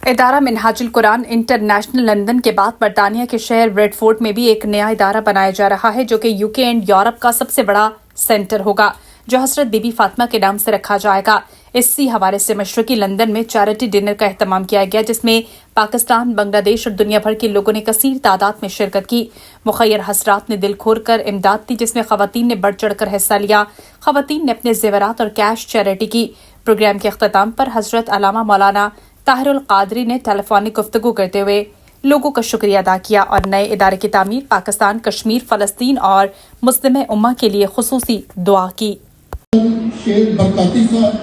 इदारा Minhajul Quran international London के बाद बरतानिया के शहर ब्रेडफोर्ड में भी एक नया इदारा बनाया जा रहा है, जो कि यूके एंड यूरोप का सबसे बड़ा सेंटर होगा, जो हजरत बीबी फातिमा के नाम से रखा जाएगा। इसी हवाले से मशरकी लंदन में चैरिटी डिनर का एहतमाम किया गया, जिसमें पाकिस्तान, बांग्लादेश और दुनिया भर के लोगों ने कसीर तादाद में शिरकत की। मुखय्यर हसरात ने दिल खोल कर इमदाद दी, जिसमें खवातीन ने बढ़ चढ़ कर हिस्सा लिया। खवातीन ने अपने जेवरात और कैश चैरिटी की। प्रोग्राम के अख्ताम पर हजरत अल्लामा मौलाना ताहिरुल कादरी ने टेलीफोनिक गुफ्तगू करते हुए लोगों का शुक्रिया अदा किया और नए इदारे की तामीर पाकिस्तान, कश्मीर, फलस्तीन और मुस्लिम उम्मा के लिए खुसूसी दुआ की। शेख बरकाती साहब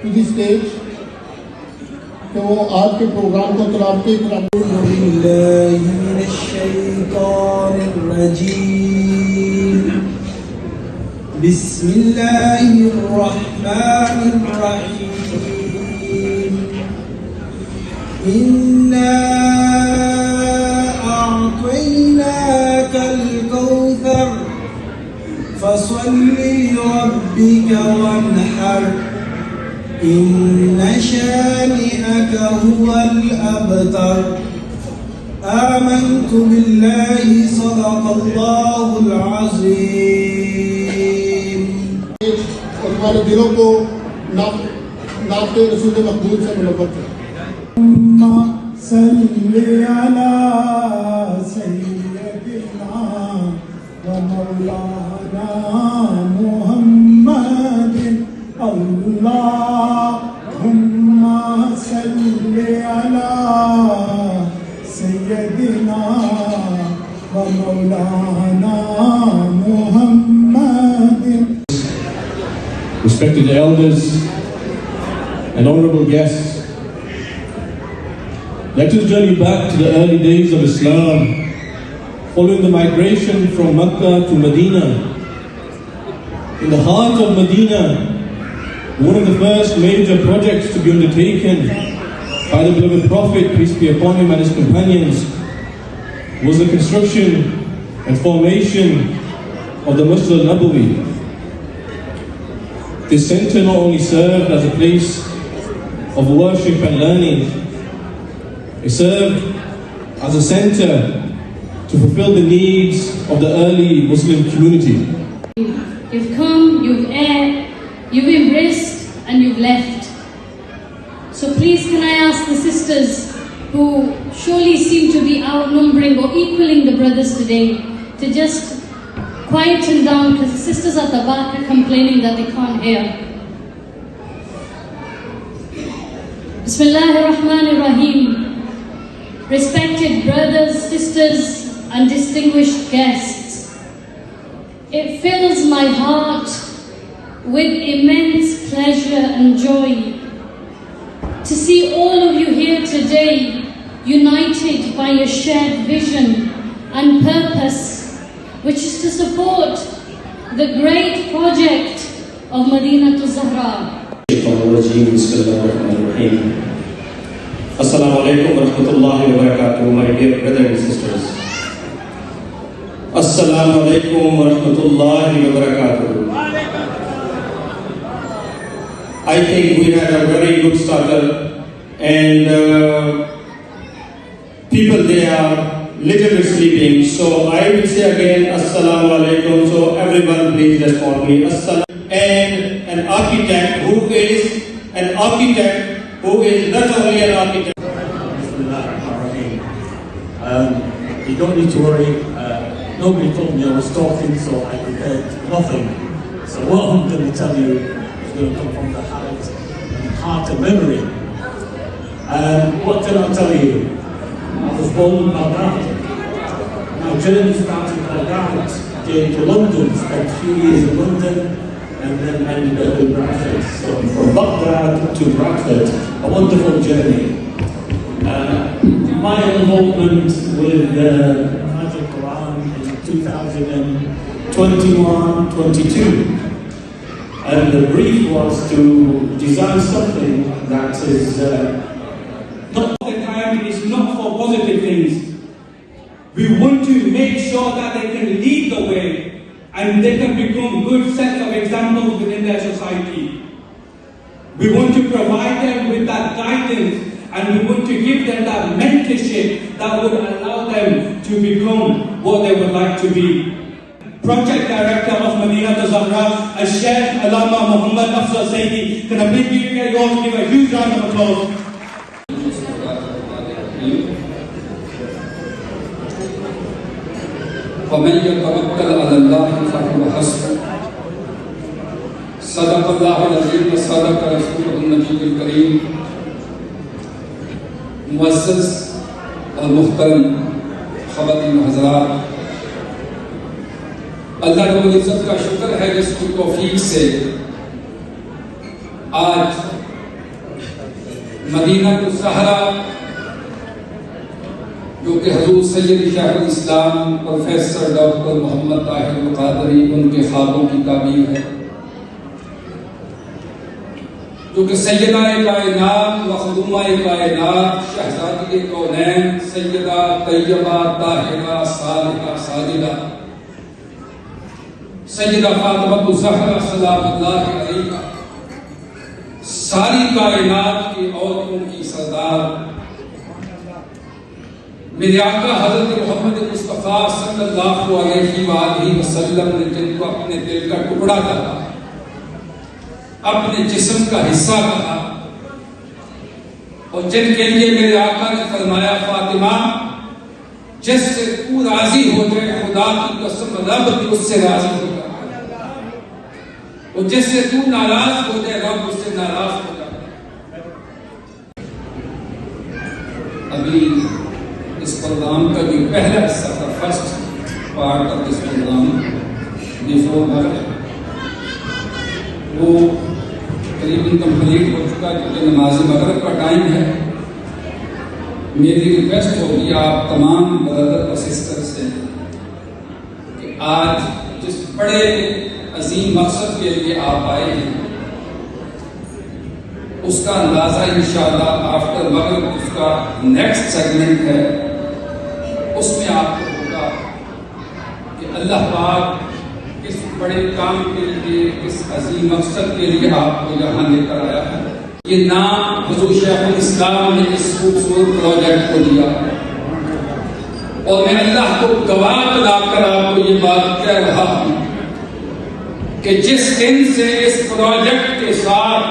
टू द स्टेज, तो वो आज के प्रोग्राम को तलावते इन्ना अअतैनाकल कौसर फसल्लि लिरब्बिका वन्हर इन्न शानिअका हुवल अबतर आमन्तु बिल्लाहि सदक़ल्लाहुल अज़ीम। हमारे दिलों को नाते रसूल मकबूल से मुनव्वर करें। सल्ली अला सय्यदिना व मौलाना मुहम्मदिन अल्लाहुम्मा सल्ली अला सय्यदिना व मौलाना मुहम्मदिन। Respected elders and honorable guests, let us journey back to the early days of Islam, following the migration from Mecca to Medina. In the heart of Medina, one of the first major projects to be undertaken by the beloved Prophet, peace be upon him, and his companions, was the construction and formation of the Masjid al-Nabawi. This center not only served as a place of worship and learning, it served as a center to fulfill the needs of the early Muslim community. You've come, you've aired, you've embraced, and you've left. So please can I ask the sisters, who surely seem to be outnumbering or equaling the brothers today, to just quieten down, because the sisters at the back are complaining that they can't hear. Bismillahirrahmanirrahim. Respected brothers, sisters, and distinguished guests, it fills my heart with immense pleasure and joy to see all of you here today, united by a shared vision and purpose, which is to support the great project of Madinatul Zahra. Assalamu alaikum wa rahmatullahi wa barakatuh, my dear brothers and sisters. Assalamu alaikum wa rahmatullahi wa barakatuh. I think we had a very good starter, and people they are little bit sleeping, so I will say again Assalamu alaikum, so everyone please respond me. Assalam. And an architect who is not only an architect. You don't need to worry. Nobody told me I was talking, so I prepared nothing. So what I'm going to tell you is going to come from the heart of memory. What can I tell you? I was born in Baghdad. My journey started in Baghdad, came to London, spent a few years in London, and then ended up in Bradford. So from Baghdad to Bradford, a wonderful journey. My involvement with the Magic Quran in 2021-22, and the brief was to design something that is not all the time, it's not for positive things. We want to make sure that they can lead the way and they can become good set of examples within their society. We want to provide them with that guidance and we want to give them that mentorship that would allow them to become what they would like to be. Project Director of Madinah Zahra, Sheikh Allama Muhammad Afzal Sayyidi. Can I please get you all to give a huge round of applause? وَمَن يَتَوَكَّلْ عَلَى اللَّهِ فَهُوَ حَسْبُهُ صدق اللہ العظیم وصدق رسولہ النبی الکریم. معزز اور محترم خواتین حضرات، اللہ رب العزت کا شکر ہے جس کی توفیق سے آج مدینہ الزہرا جو کہ حضور سید شیخ الاسلام پروفیسر ڈاکٹر محمد طاہر القادری ان کے خوابوں کی تعبیر ہے، جو کہ سیدہ کائنات و خدومہ کائنات شہزادی کونین سیدہ طیبہ طاہرہ صالحہ ساجدہ سیدہ فاطمہ الزہرا سلام اللہ علیہا ساری کائنات کی عورتوں کی سردار میرے آقا حضرت محمد مصطفیٰ صلی اللہ علیہ وآلہ وسلم نے جن کو اپنے دل کا ٹکڑا کہا، اپنے جسم کا حصہ کہا، اور جن کے لیے میرے آقا نے فرمایا فاطمہ جس سے تو راضی ہو جائے خدا کی قسم رب بھی اس سے راضی ہو جائے، اور جس سے تو ناراض ہو جائے رب اس سے ناراض ہو جائے. ابھی اس پروگرام کا جو پہلا حصہ تھا، first part of this programme before مغرب، وہ قریباً کمپلیٹ ہو چکا کیونکہ نماز مغرب کا ٹائم ہے. میری ریکویسٹ ہوگی آپ تمام برادر اور سسٹر سے کہ آج جس بڑے عظیم مقصد کے لیے آپ آئے ہیں اس کا اندازہ انشاءاللہ آفٹر مغرب اس کا نیکسٹ سیگمنٹ ہے، اس میں آپ کو ہوگا کہ اللہ پاک کس بڑے کام کے لیے کس عظیم مقصد کے لیے آپ کو یہاں لے کر آیا ہے. یہ نام حضور شیخ الاسلام نے اس خوبصورت پروجیکٹ کو دیا، اور میں اللہ کو گواہ بنا کر آپ کو یہ بات کہہ رہا ہوں کہ جس دن سے اس پروجیکٹ کے ساتھ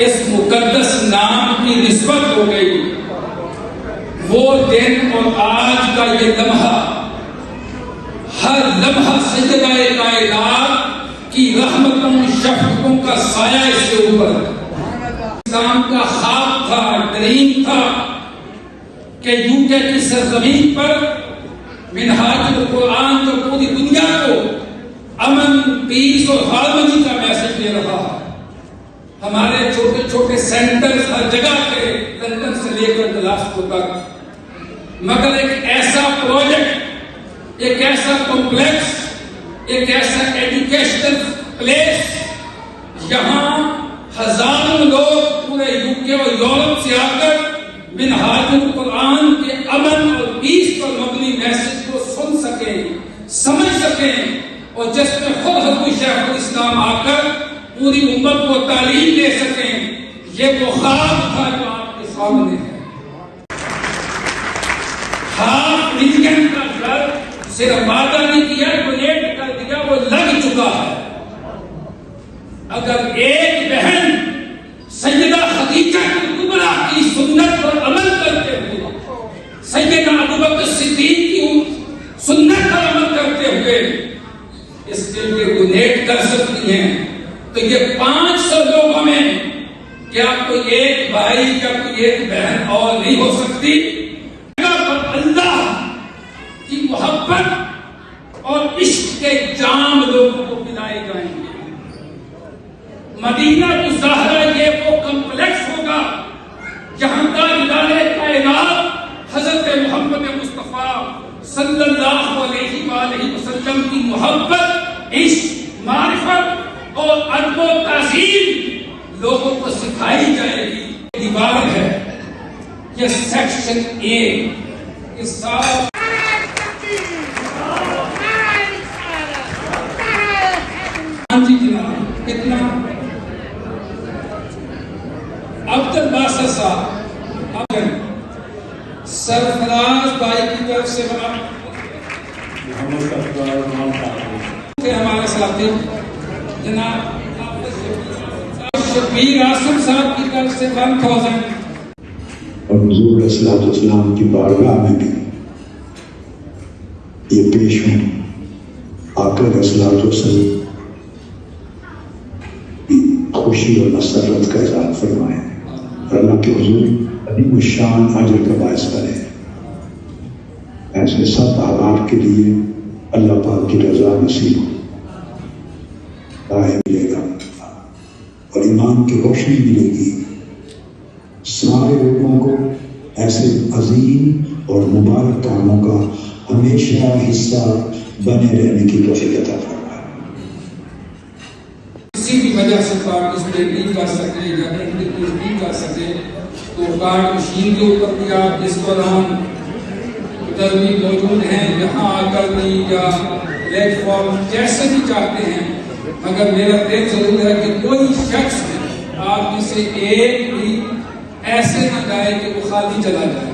اس مقدس نام کی نسبت ہو گئی، وہ دن اور آج کا یہ لمحہ، ہر لمحہ سیدہ کائنات کی رحمتوں شفقتوں کا سایہ اس کے اوپر. اسلام کا خواب تھا، ڈریم تھا کہ یوکے کی سرزمین پر منہاج القرآن جو پوری دنیا کو امن، پیس اور ہارمنی کا میسج دے رہا ہے. ہمارے چھوٹے چھوٹے سینٹرز ہر جگہ پہ، لندن سے لے کر گلاسکو تک، مگر ایک ایسا پروجیکٹ، ایک ایسا کمپلیکس، ایک ایسا ایجوکیشنل پلیس، یہاں ہزاروں لوگ پورے یوکے اور یورپ سے آ کر منہاج القرآن کے امن اور پیس پر مبنی میسج کو سن سکیں، سمجھ سکیں، اور جس میں خود حضور شیخ الاسلام آ کر پوری امت کو تعلیم دے سکیں. یہ وہ خواب تھا جو آپ کے سامنے ہے. 5 ملین کا گھر صرف وعدہ نہیں کیا، ڈونیٹ کر دیا، وہ لگ چکا ہے. اگر ایک بہن سیدہ خدیجہ کبریٰ کی سنت پر عمل کرتے ہوئے، سیدنا ابوبکر صدیق کی سنت پر عمل کرتے ہوئے اس کے لیے ڈونیٹ کر سکتی ہیں، تو یہ 500 لوگوں میں کیا کوئی ایک بھائی یا کوئی ایک بہن اور نہیں ہو سکتی؟ اللہ کی محبت اور عشق کے جام لوگوں کو پلائے جائیں گے. مدینہ الزہرا یہ وہ کمپلیکس ہوگا جہاں تاجدار کائنات حضرت محمد مصطفیٰ صلی اللہ علیہ وآلہ وسلم کی محبت، عشق، معرفت اور ادب و تعظیم لوگوں کو سکھائی جائے گی. دیوار ہے یہ سیکشن اے اس سال جی جناب کتنا عبد الباسط صاحب सरफराज भाई की तरफ से हमारे साथी जनाब शबीर आसिम साहब की तरफ से 1000 और हुजूर अलैहिस्सलाम की बारगाह में भी ये पेश हूँ आकर अलैहिस्सलाम खुशी और मसरत का इज़हार फरमाएं और अल्लाह के हुजूर अदीम शान अजर का बायस करे। ऐसे सब आबाद के लिए अल्लाह पाक की रजा नसीब हो मिलेगा और ईमान की रोशनी मिलेगी। सारे लोगों को ऐसे अजीम और मुबारक कामों का हमेशा हिस्सा बने रहने की तौफीक अता फरमाए। किसी भी वजह से पार्टिसिपेट नहीं कर सके या इंटरव्यू नहीं कर सके तो कार्ड मशीन के ऊपर भी आप इस दौरान उधर भी मौजूद हैं, यहाँ आकर भी या प्लेटफॉर्म जैसे भी चाहते हैं, मगर मेरा दिल जरूर है कि कोई शख्स आप में से एक भी ऐसे न जाए कि वो खाली चला जाए।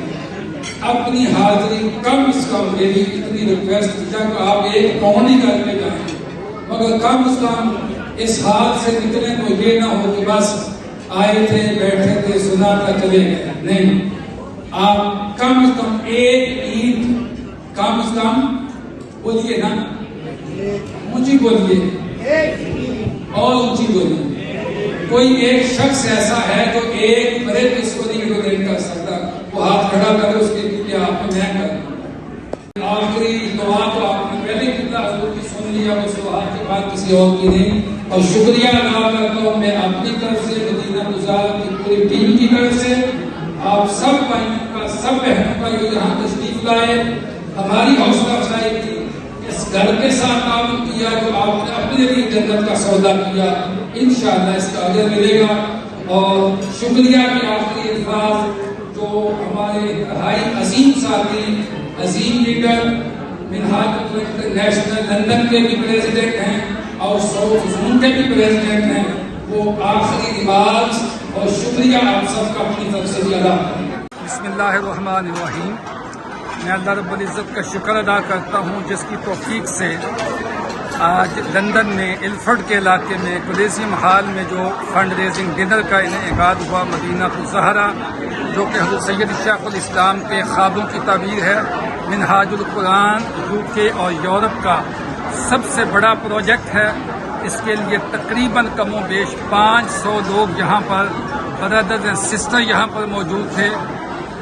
अपनी हाजिरी कम से कम, मेरी इतनी रिक्वेस्ट है कि आप एक पौनी करके जाएं, मगर कम से कम इस हाल से निकले तो ये ना हो कि बस आए थे बैठे थे सुना था चले गए। नहीं, आप कम से कम एक ईद कम से कम बोलिए ना, ऊंची बोलिए और ऊंची बोलिए। कोई एक शख्स ऐसा है जो एक ब्रेक इसको नहीं डोनेट कर सकता, वो हाथ खड़ा करे उसके लिए आप मैं कर। आखिरी दुआ तो आपने पहले कितना हजूर की सुन लिया, उस दुआ के बाद किसी और की नहीं। और शुक्रिया अदा करता हूँ मैं अपनी तरफ से, मदीना गुजार की पूरी टीम की तरफ से, आप सब भाइयों का, सब बहनों का जो यहाँ तशरीफ लाए, हमारी हौसला अफजाई की, इस घर के साथ काम किया जो आपने अपने लिए जन्नत का सौदा किया, इंशाअल्लाह इसका अजर मिलेगा। और शुक्रिया के आखिरी अल्फाज जो हमारे इंतहाई अजीम साथी, अजीम लीडर, मिनहाज इंटरनेशनल लंदन के भी प्रेसिडेंट हैं और साउथ जोन के भी प्रेसिडेंट हैं, वो आखिरी रिवाज और शुक्रिया आप सबका अपनी तरफ से भी अदा करें। बिस्मिल्लाहिर्रहमानिर्रहीम। मैं अल्लाह रब्बुल इज़्ज़त का शुक्र अदा करता हूँ जिसकी तौफीक से आज लंदन में इल्फर्ड के इलाके में कोलिजियम हॉल में जो फंड रेजिंग डिनर का इनेकाद हुआ, मदीना ज़हरा जो कि हज़रत सैयद शेखुल इस्लाम के ख्वाबों की ताबीर है, मिनहाजुल कुरान यूके और यूरोप का सबसे बड़ा प्रोजेक्ट है। इसके लिए तकरीबन कमो बेश 500 लोग यहाँ पर ब्रदर्स एंड सिस्टर यहाँ पर मौजूद थे।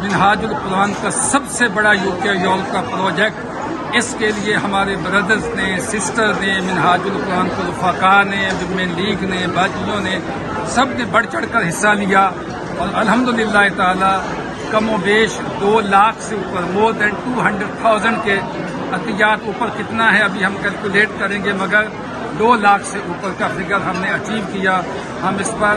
मिनहाजुल कुरान का सबसे बड़ा यूके यूरोप का प्रोजेक्ट, इसके लिए हमारे ब्रदर्स ने, सिस्टर ने, मिनहाजुल कुरान के रफ़ाका ने, विमेन लीग ने, बाजियों ने, सब ने बढ़ चढ़ कर हिस्सा लिया और अल्हम्दुलिल्लाह ताला कमो बेश 2 लाख से ऊपर, मोर देन 200,000 के अतियात, ऊपर कितना है अभी हम कैलकुलेट करेंगे, मगर 2 लाख से ऊपर का फिगर हमने अचीव किया। हम इस पर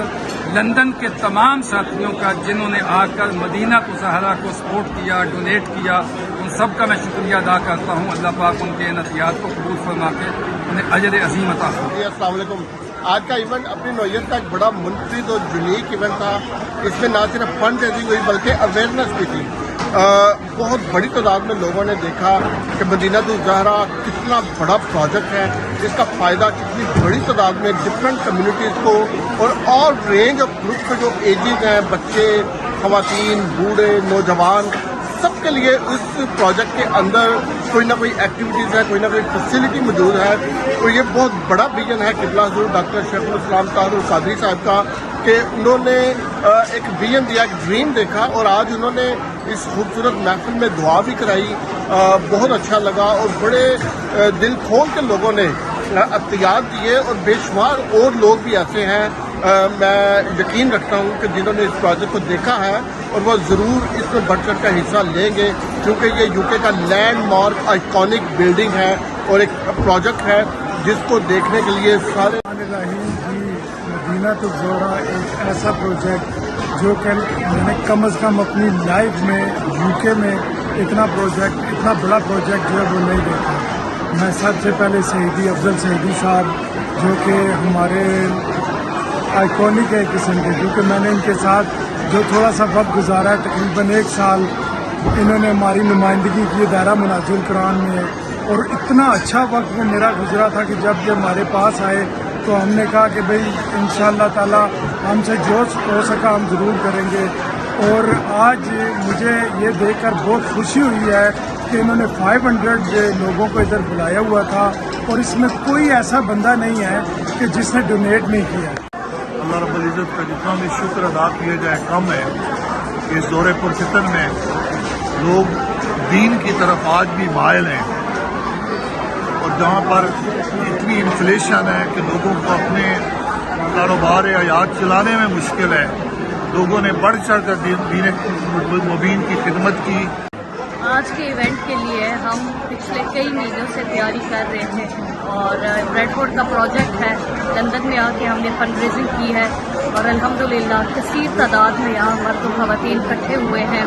लंदन के तमाम साथियों का जिन्होंने आकर मदीना ज़हरा को सपोर्ट किया, डोनेट किया, उन सब का मैं शुक्रिया अदा करता हूँ। अल्लाह पाक उनके इन अतियात को कबूल फरमा के उन्हें अजर अजीम अता फरमाए। अस्सलाम वालेकुम। आज का इवेंट अपनी नौयत का एक बड़ा मुनफरिद और यूनिक इवेंट था। इसमें ना सिर्फ फंड रेजिंग हुई बल्कि अवेयरनेस भी थी। बहुत बड़ी तादाद में लोगों ने देखा कि मदीना ज़हरा कितना बड़ा प्रोजेक्ट है, इसका फ़ायदा कितनी बड़ी तादाद में डिफरेंट कम्युनिटीज़ को और रेंज ऑफ ग्रुप के जो एजेस हैं, बच्चे, ख़वातीन, बूढ़े, नौजवान, सबके लिए इस प्रोजेक्ट के अंदर कोई ना कोई एक्टिविटीज़ है, कोई ना कोई फैसिलिटी मौजूद है। तो ये बहुत बड़ा विजन है किबला हुज़ूर डॉक्टर शेखुल इस्लाम ताहिर कादरी साहब का कि उन्होंने एक विजन दिया, एक ड्रीम देखा और आज उन्होंने इस खूबसूरत महफिल में दुआ भी कराई। बहुत अच्छा लगा और बड़े दिल खोल के लोगों ने अतियात दिए और बेशुमार और लोग भी ऐसे हैं, मैं यकीन रखता हूँ कि जिन्होंने इस प्रोजेक्ट को देखा है और वो ज़रूर इसमें बढ़ चढ़ कर हिस्सा लेंगे, क्योंकि ये यूके का लैंडमार्क आइकॉनिक बिल्डिंग है और एक प्रोजेक्ट है जिसको देखने के लिए सारे। मदीना ज़हरा एक ऐसा प्रोजेक्ट जो कि मैंने कम अज़ कम अपनी लाइफ में यूके में इतना बड़ा प्रोजेक्ट जो है वो नहीं देखा। मैं सबसे पहले शहीदी अफजल शहीदी साहब जो कि हमारे आइकॉनिक है किस्म के, क्योंकि मैंने इनके साथ जो थोड़ा सा वक्त गुजारा है, तकरीबन 1 साल इन्होंने हमारी नुमाइंदगी की दायरा मुनाज़िल कुरान में, और इतना अच्छा वक्त वो मेरा गुजरा था कि जब ये हमारे पास आए तो हमने कहा कि भाई इंशाअल्लाह ताला हमसे जो हो सका हम ज़रूर करेंगे। और आज मुझे ये देखकर बहुत खुशी हुई है कि इन्होंने 500 लोगों को इधर बुलाया हुआ था और इसमें कोई ऐसा बंदा नहीं है कि जिसने डोनेट नहीं किया। अल्लाह रब्बुल इज़्ज़त का जितना भी शुक्र अदा किया जाए कम है। इस दौरे पुरफितर में लोग दीन की तरफ आज भी मायल हैं, और जहाँ पर इतनी इन्फ्लेशन है कि लोगों को अपने कारोबार या याद चलाने में मुश्किल है, लोगों ने बढ़ चढ़ कर दीन मुबीन की खिदमत की। आज के इवेंट के लिए हम पिछले कई महीनों से तैयारी कर रहे थे, और ब्रेडफोर्ड का प्रोजेक्ट है, लंदन में आके हमने फंड रेजिंग की है, और अल्हम्दुलिल्लाह कसीर तादाद में यहाँ मर्द और ख़वातीन इकट्ठे हुए हैं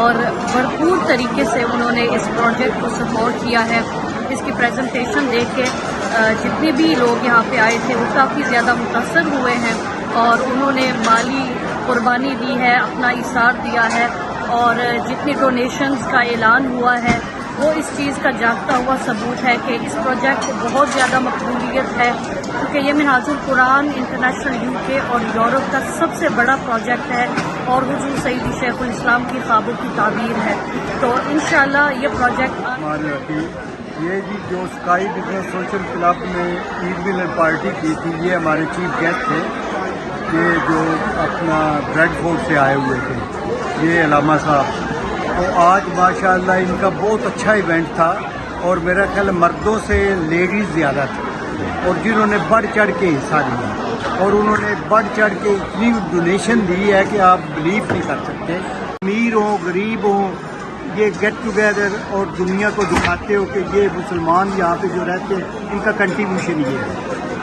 और भरपूर तरीके से उन्होंने इस प्रोजेक्ट को सपोर्ट किया है। इसकी प्रेजेंटेशन देख के जितने भी लोग यहाँ पे आए थे वो काफ़ी ज़्यादा मुतासर हुए हैं, और उन्होंने माली कुर्बानी दी है, अपना इसार दिया है, और जितनी डोनेशंस का ऐलान हुआ है वो इस चीज़ का जागता हुआ सबूत है कि इस प्रोजेक्ट को बहुत ज़्यादा मकबूलियत है, क्योंकि ये मिनाजुल कुरान इंटरनेशनल यूके और यूरोप का सबसे बड़ा प्रोजेक्ट है और हुजूर सईदी शेखुल इस्लाम की ख्वाबों की ताबीर है। तो इंशाअल्लाह ये प्रोजेक्ट ये जी जो स्काई बिजनेस सोशल क्लब में ईद मिलन पार्टी की थी, ये हमारे चीफ गेस्ट थे, ये जो अपना ब्रेडफोर्ड से आए हुए थे, ये अलामा साहब। तो आज माशाअल्लाह इनका बहुत अच्छा इवेंट था, और मेरा ख्याल मर्दों से लेडीज़ ज़्यादा थी, और जिन्होंने बढ़ चढ़ के हिस्सा लिया, और उन्होंने बढ़ चढ़ के इतनी डोनेशन दी है कि आप बिलीव नहीं कर सकते। अमीर हो गरीब हो, ये गेट टुगेदर और दुनिया को दिखाते हो कि ये मुसलमान यहाँ पे जो रहते हैं इनका कंट्रीब्यूशन ये है।